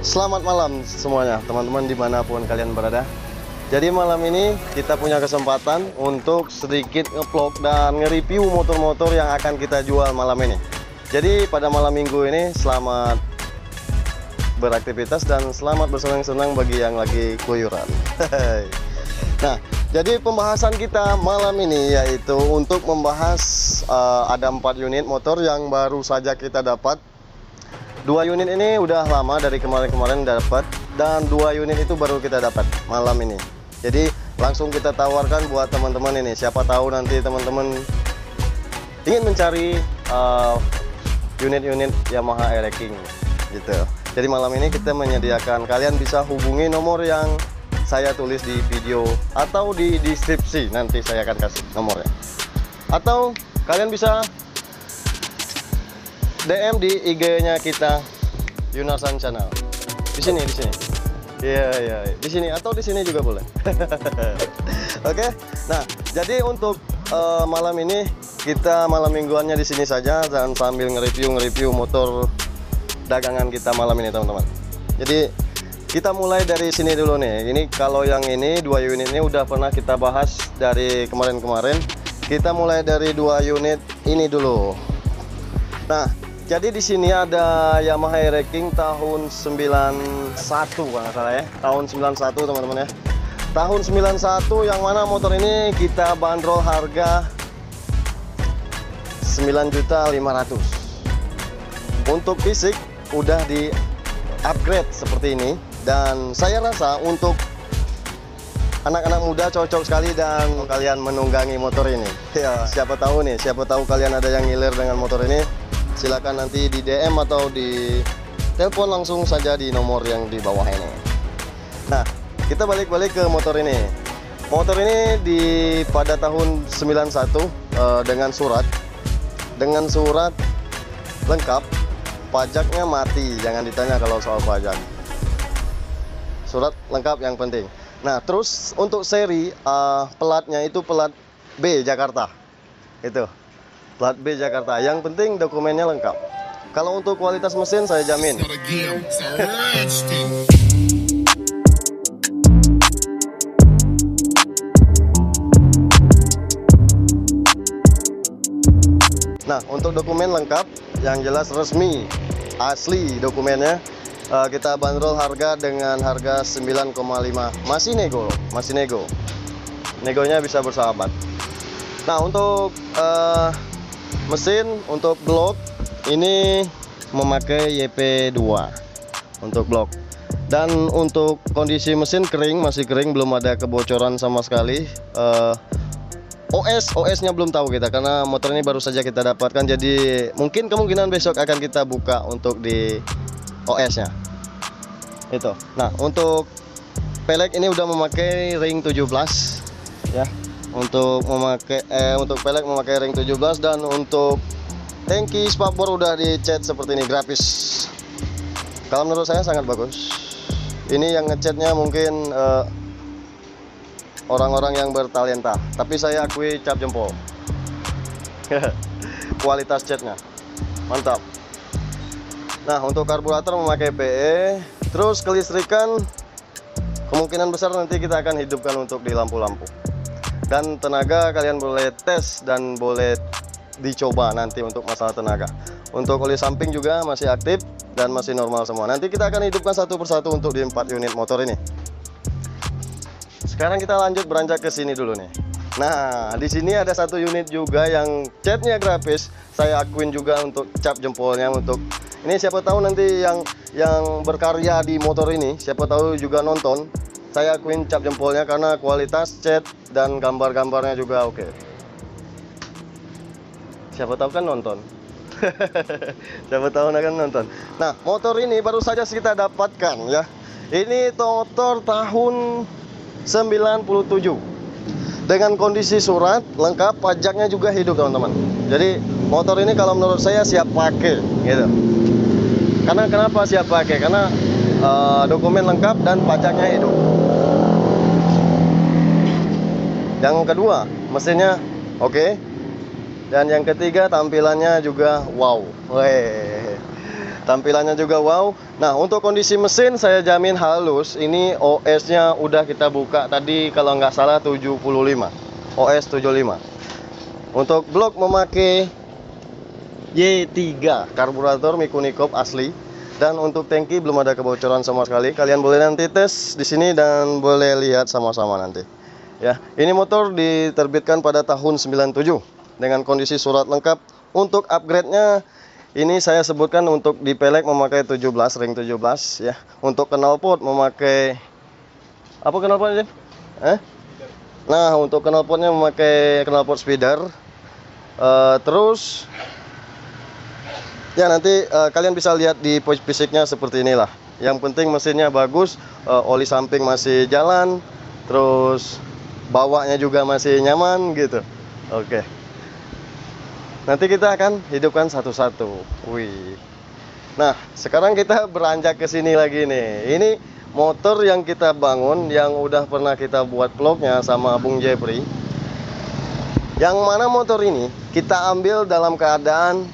Selamat malam semuanya teman-teman dimanapun kalian berada. Jadi malam ini kita punya kesempatan untuk sedikit ngevlog dan nge-review motor-motor yang akan kita jual malam ini. Jadi pada malam minggu ini selamat beraktivitas dan selamat bersenang-senang bagi yang lagi keluyuran. Nah, jadi pembahasan kita malam ini yaitu untuk membahas ada 4 unit motor yang baru saja kita dapat. 2 unit ini udah lama, dari kemarin-kemarin dapat, dan 2 unit itu baru kita dapat malam ini. Jadi langsung kita tawarkan buat teman-teman ini. Siapa tahu nanti teman-teman ingin mencari unit-unit Yamaha E-Racing gitu. Jadi malam ini kita menyediakan, kalian bisa hubungi nomor yang saya tulis di video atau di deskripsi, nanti saya akan kasih nomornya. Atau kalian bisa DM di IG-nya kita, Yunarsan Channel. Di sini. Iya, di sini atau di sini juga boleh. Oke. Nah, jadi untuk malam ini kita malam mingguannya di sini saja dan sambil nge-review motor dagangan kita malam ini, teman-teman. Jadi kita mulai dari sini dulu nih. Ini kalau yang ini 2 unit ini udah pernah kita bahas dari kemarin-kemarin. Kita mulai dari 2 unit ini dulu. Nah, jadi di sini ada Yamaha E-Racing tahun 91 kalau nggak salah ya. Tahun 91 teman-teman ya. Tahun 91 yang mana motor ini kita bandrol harga 9.500.000. Untuk fisik udah di upgrade seperti ini, dan saya rasa untuk anak-anak muda cocok sekali dan kalian menunggangi motor ini. Ya, siapa tahu kalian ada yang ngiler dengan motor ini. Silakan nanti di DM atau di telepon langsung saja di nomor yang di bawah ini. Nah, kita balik ke motor ini. Motor ini pada tahun 91 dengan surat lengkap, pajaknya mati. Jangan ditanya kalau soal pajak. Surat lengkap yang penting. Nah, terus untuk seri pelatnya itu pelat B Jakarta. Itu. Plat B Jakarta, yang penting dokumennya lengkap. Kalau untuk kualitas mesin saya jamin. Nah, untuk dokumen lengkap, yang jelas resmi, asli dokumennya. Kita bandrol harga dengan harga 9,5. Masih nego. Negonya bisa bersahabat. Nah, untuk mesin, untuk blok ini memakai YP2 untuk blok, dan untuk kondisi mesin masih kering, belum ada kebocoran sama sekali. OS-nya belum tahu kita karena motor ini baru saja kita dapatkan, jadi mungkin kemungkinan besok akan kita buka untuk di OS-nya itu. Nah, untuk pelek ini udah memakai ring 17 ya. Untuk pelek memakai ring 17, dan untuk tangki spakbor udah dicat seperti ini, grafis. Kalau menurut saya sangat bagus. Ini yang ngecatnya mungkin orang-orang yang bertalenta, tapi saya akui cap jempol. Kualitas catnya mantap. Nah, untuk karburator memakai PE. Terus kelistrikan kemungkinan besar nanti kita akan hidupkan untuk di lampu-lampu. Dan tenaga kalian boleh tes dan boleh dicoba nanti untuk masalah tenaga. Untuk oli samping juga masih aktif dan masih normal semua. Nanti kita akan hidupkan satu persatu untuk di 4 unit motor ini. Sekarang kita lanjut beranjak ke sini dulu nih. Nah, di sini ada 1 unit juga yang catnya grafis. Saya akuin juga untuk cap jempolnya. Untuk ini siapa tahu nanti yang berkarya di motor ini, siapa tahu juga nonton. Saya akuin cap jempolnya karena kualitas cat dan gambar-gambarnya juga oke. Siapa tahu kan nonton. Siapa tahu akan nonton. Nah, motor ini baru saja kita dapatkan ya. Ini motor tahun 97 dengan kondisi surat lengkap, pajaknya juga hidup, teman-teman. Jadi motor ini kalau menurut saya siap pakai gitu. Karena kenapa siap pakai? Karena dokumen lengkap dan pajaknya hidup. Yang kedua, mesinnya oke. Dan yang ketiga, tampilannya juga wow. tampilannya juga wow. Nah, untuk kondisi mesin saya jamin halus. Ini OS-nya udah kita buka tadi kalau nggak salah 75, OS 75. Untuk blok memakai Y3 karburator Mikunikop asli, dan untuk tangki belum ada kebocoran sama sekali. Kalian boleh nanti tes di sini dan boleh lihat sama-sama nanti. Ya, ini motor diterbitkan pada tahun 97 dengan kondisi surat lengkap. Untuk upgrade-nya ini saya sebutkan untuk di pelek memakai 17 ring 17 ya. Untuk knalpot memakai apa knalpotnya? Nah, untuk knalpotnya memakai knalpot speeder. Terus ya nanti kalian bisa lihat di fisiknya seperti inilah. Yang penting mesinnya bagus, oli samping masih jalan, terus bawanya juga masih nyaman gitu. Oke. Nanti kita akan hidupkan satu-satu. Wih. Nah, sekarang kita beranjak ke sini lagi nih. Ini motor yang kita bangun, yang udah pernah kita buat vlognya sama Bung Jepri. Yang mana motor ini kita ambil dalam keadaan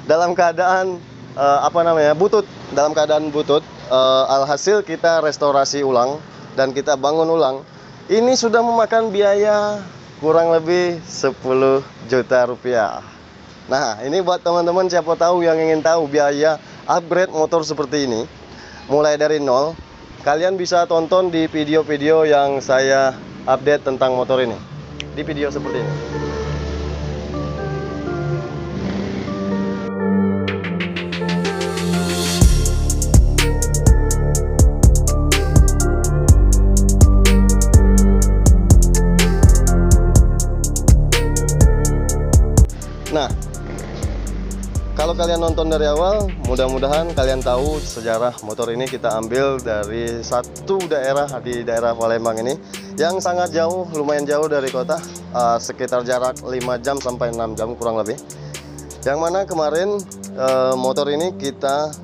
dalam keadaan butut. Dalam keadaan butut. Alhasil kita restorasi ulang dan kita bangun ulang. Ini sudah memakan biaya kurang lebih 10 juta rupiah. Nah, ini buat teman-teman siapa tahu yang ingin tahu biaya upgrade motor seperti ini mulai dari nol, kalian bisa tonton di video-video yang saya update tentang motor ini. Di video seperti ini. Nah, kalau kalian nonton dari awal, mudah-mudahan kalian tahu sejarah motor ini kita ambil dari satu daerah di daerah Palembang ini yang sangat jauh, lumayan jauh dari kota, sekitar jarak 5 jam sampai 6 jam kurang lebih. Yang mana kemarin motor ini kita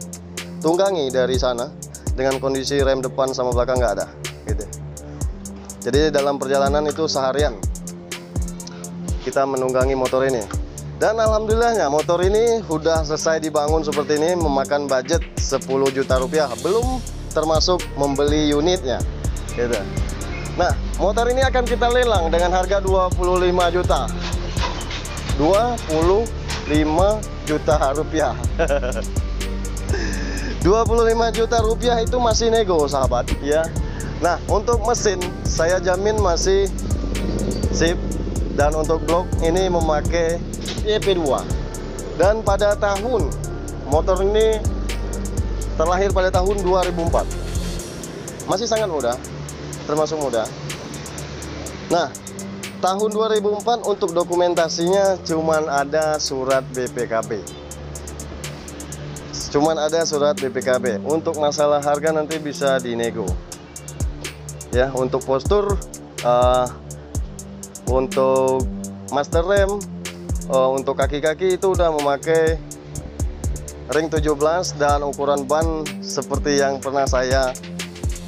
tunggangi dari sana dengan kondisi rem depan sama belakang nggak ada, gitu. Jadi dalam perjalanan itu seharian kita menunggangi motor ini. Dan alhamdulillahnya motor ini udah selesai dibangun seperti ini, memakan budget 10 juta rupiah, belum termasuk membeli unitnya gitu. Nah, motor ini akan kita lelang dengan harga 25 juta 25 juta rupiah 25 juta rupiah itu masih nego sahabat ya. Nah, untuk mesin saya jamin masih sip. Dan untuk blok ini memakai YP2. Dan pada tahun motor ini terlahir pada tahun 2004. Masih sangat muda, termasuk muda. Nah, tahun 2004 untuk dokumentasinya cuman ada surat BPKB. Cuman ada surat BPKB. Untuk masalah harga nanti bisa dinego. Ya, untuk postur, untuk master rem, untuk kaki-kaki itu udah memakai ring 17 dan ukuran ban seperti yang pernah saya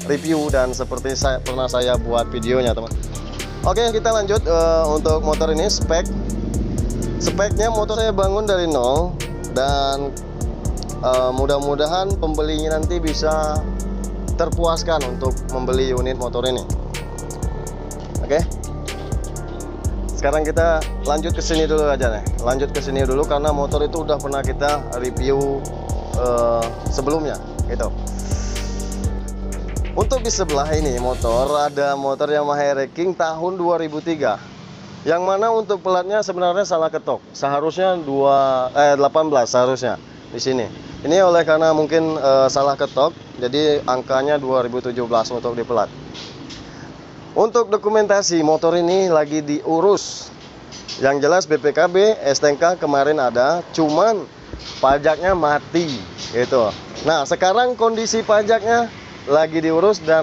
review dan seperti pernah saya buat videonya, teman. Oke, kita lanjut untuk motor ini. Speknya motor saya bangun dari nol dan mudah-mudahan pembelinya nanti bisa terpuaskan untuk membeli unit motor ini. Oke. Sekarang kita lanjut ke sini dulu aja nih. Lanjut ke sini dulu karena motor itu udah pernah kita review sebelumnya gitu. Untuk di sebelah ini motor ada motor Yamaha Ranking tahun 2003. Yang mana untuk pelatnya sebenarnya salah ketok. Seharusnya 18 seharusnya di sini. Ini oleh karena mungkin salah ketok, jadi angkanya 2017 untuk di pelat. Untuk dokumentasi motor ini lagi diurus. Yang jelas BPKB, STNK kemarin ada, cuman pajaknya mati gitu. Nah, sekarang kondisi pajaknya lagi diurus dan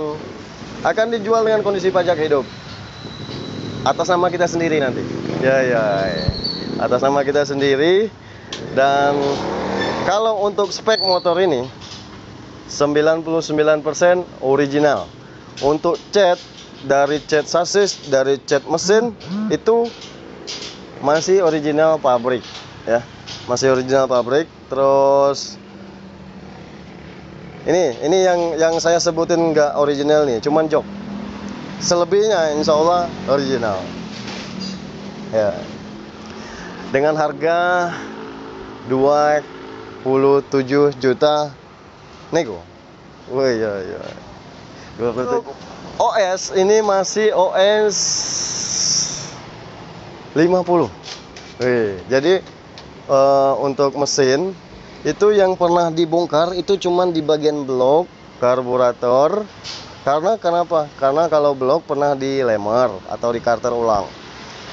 akan dijual dengan kondisi pajak hidup. Atas nama kita sendiri nanti. Ya. Atas nama kita sendiri. Dan kalau untuk spek motor ini 99% original. Untuk cat, dari cat sasis, dari cat mesin itu masih original pabrik ya, masih original pabrik. Terus ini yang saya sebutin nggak original nih, cuman jok. Selebihnya insya Allah original ya, dengan harga 27 juta nego. Wah ya 27. OS ini masih OS 50. Jadi untuk mesin itu yang pernah dibongkar itu cuman di bagian blok karburator. Kenapa? Karena kalau blok pernah dilemar atau di karter ulang.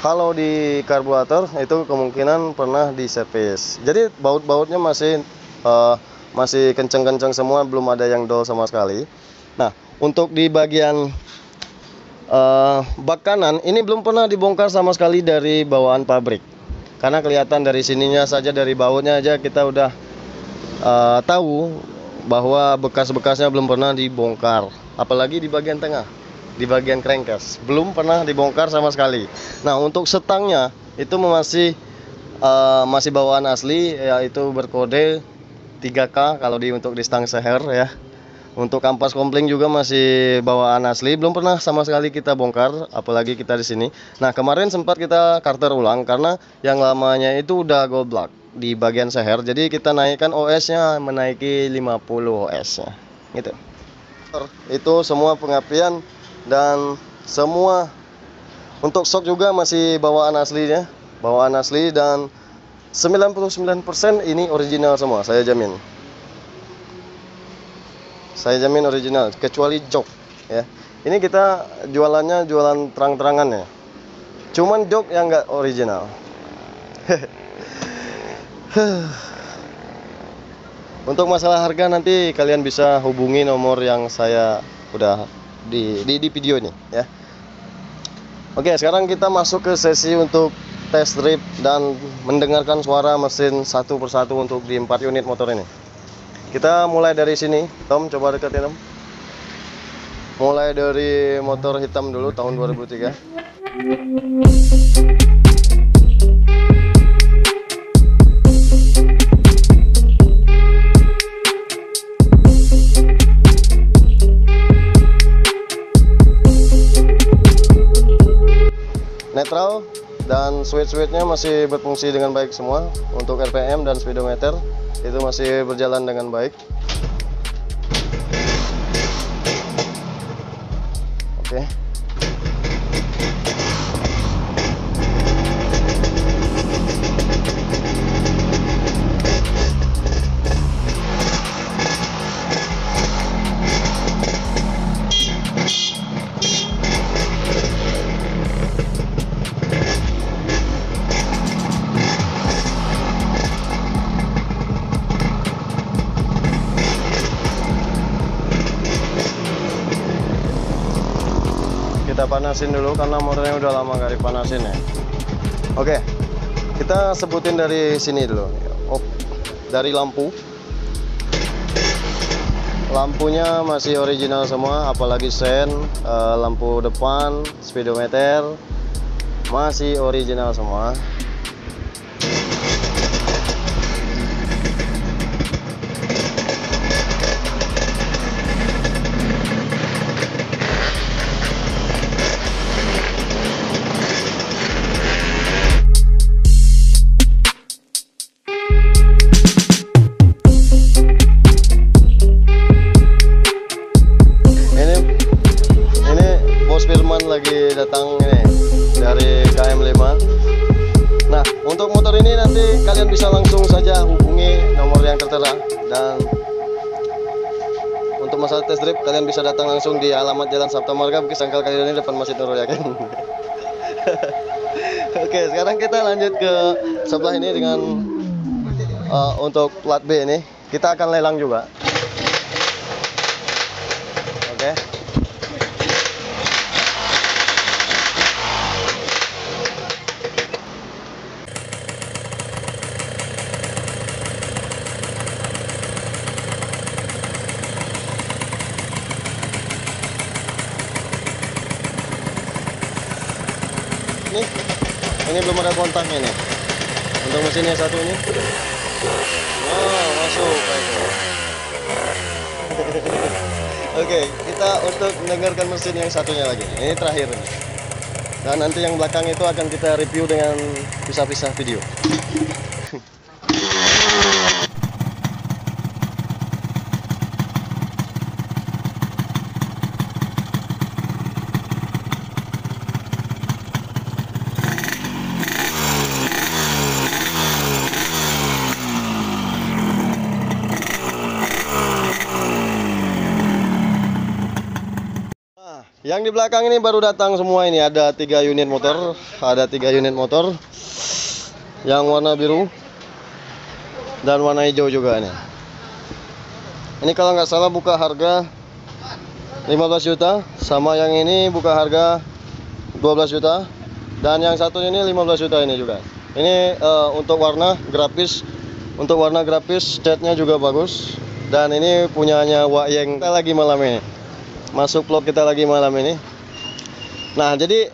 Kalau di karburator itu kemungkinan pernah diservis. Jadi baut-bautnya masih kenceng-kenceng semua, belum ada yang dol sama sekali. Nah, untuk di bagian bak kanan ini belum pernah dibongkar sama sekali dari bawaan pabrik. Karena kelihatan dari sininya saja, dari bautnya aja kita udah tahu bahwa bekas-bekasnya belum pernah dibongkar. Apalagi di bagian tengah, di bagian crankcase belum pernah dibongkar sama sekali. Nah, untuk setangnya itu masih bawaan asli, yaitu berkode 3K kalau untuk di stang seher ya. Untuk kampas kompling juga masih bawaan asli, belum pernah sama sekali kita bongkar, apalagi kita di sini. Nah, kemarin sempat kita karter ulang karena yang lamanya itu udah goblok di bagian seher, jadi kita naikkan OS-nya, menaiki 50 OS-nya gitu. Itu semua pengapian dan semua untuk shock juga masih bawaan aslinya, bawaan asli, dan 99% ini original semua, saya jamin. Saya jamin original, kecuali jok ya. Ini kita jualannya jualan terang-terangan ya. Cuman jok yang nggak original. Untuk masalah harga nanti kalian bisa hubungi nomor yang saya udah di video ini ya. Oke, sekarang kita masuk ke sesi untuk test drive dan mendengarkan suara mesin satu persatu untuk di 4 unit motor ini. Kita mulai dari sini, Tom, coba deketin Tom. Mulai dari motor hitam dulu tahun 2003. Netral dan switch-switchnya masih berfungsi dengan baik semua. Untuk RPM dan speedometer itu masih berjalan dengan baik. Oke. Kita panasin dulu karena motornya udah lama gak dipanasin ya. Oke, kita sebutin dari sini dulu. Dari lampunya masih original semua, apalagi sen, lampu depan, speedometer masih original semua. Lagi datang ini dari KM5. Nah, untuk motor ini nanti kalian bisa langsung saja hubungi nomor yang tertera, dan untuk masalah test drive kalian bisa datang langsung di alamat Jalan Sabta Marga, Bukit Sangkal Kalidoni, depan Masjid Nurul Yakin. Oke, sekarang kita lanjut ke sebelah ini dengan untuk plat B ini kita akan lelang juga. Oke. Ini belum ada kontaknya nih. Untuk mesin yang satu ini. Oh, masuk. Oke, kita untuk mendengarkan mesin yang satunya lagi. Ini terakhir. Dan nanti yang belakang itu akan kita review dengan pisah-pisah video. Yang di belakang ini baru datang semua ini, ada 3 unit motor, yang warna biru dan warna hijau juga ini. Ini kalau nggak salah buka harga 15 juta, sama yang ini buka harga 12 juta, dan yang satu ini 15 juta ini juga. Ini untuk warna grafis, catnya juga bagus, dan ini punyanya Wak Yeng. Kita lagi malam ini. Masuk vlog kita lagi malam ini. Nah, jadi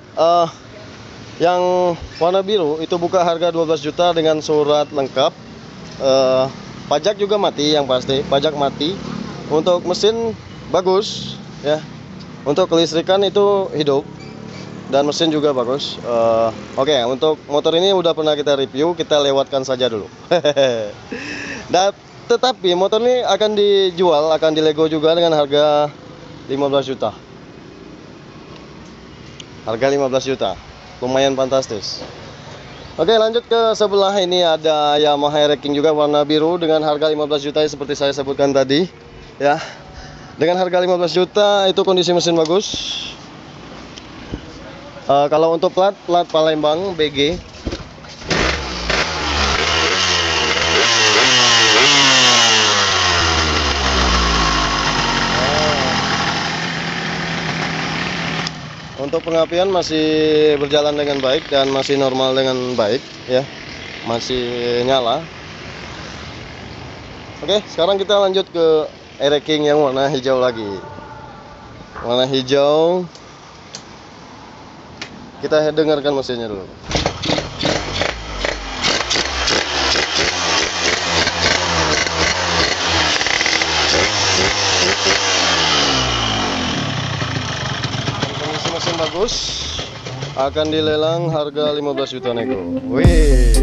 yang warna biru itu buka harga 12 juta dengan surat lengkap. Pajak juga mati, yang pasti pajak mati. Untuk mesin bagus ya. Untuk kelistrikan itu hidup dan mesin juga bagus. Oke, untuk motor ini udah pernah kita review, kita lewatkan saja dulu. Dan tetapi motor ini akan dijual, akan dilego juga dengan harga 15 juta. Harga 15 juta. Lumayan fantastis. Oke, lanjut ke sebelah ini ada Yamaha Air-King juga warna biru dengan harga 15 juta seperti saya sebutkan tadi, ya. Dengan harga 15 juta itu kondisi mesin bagus. Kalau untuk plat Palembang BG. Untuk pengapian masih berjalan dengan baik dan masih normal dengan baik ya, masih nyala. Oke, sekarang kita lanjut ke Air-King yang warna hijau lagi. Warna hijau, kita dengarkan mesinnya dulu. Mesin bagus, akan dilelang harga 15 juta nego. Wih.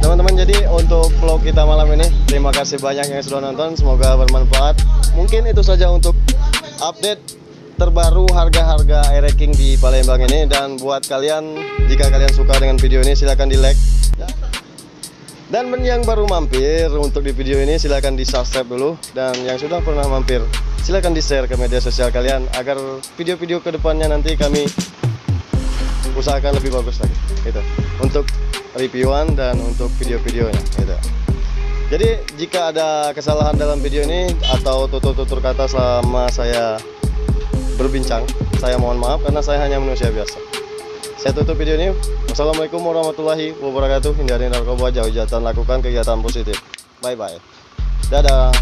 Teman-teman, jadi untuk vlog kita malam ini, terima kasih banyak yang sudah nonton, semoga bermanfaat. Mungkin itu saja untuk update terbaru harga-harga Air-King di Palembang ini. Dan buat kalian, jika kalian suka dengan video ini, silahkan di like. Dan yang baru mampir untuk di video ini, silahkan di subscribe dulu. Dan yang sudah pernah mampir, silahkan di share ke media sosial kalian, agar video-video kedepannya nanti kami usahakan lebih bagus lagi gitu, untuk reviewan dan untuk video-videonya gitu. Jadi jika ada kesalahan dalam video ini atau tutur-tutur kata selama saya berbincang, saya mohon maaf karena saya hanya manusia biasa. Saya tutup video ini. Wassalamualaikum warahmatullahi wabarakatuh. Hindari narkoba, jauh jauh, lakukan kegiatan positif. Bye bye. Dadah.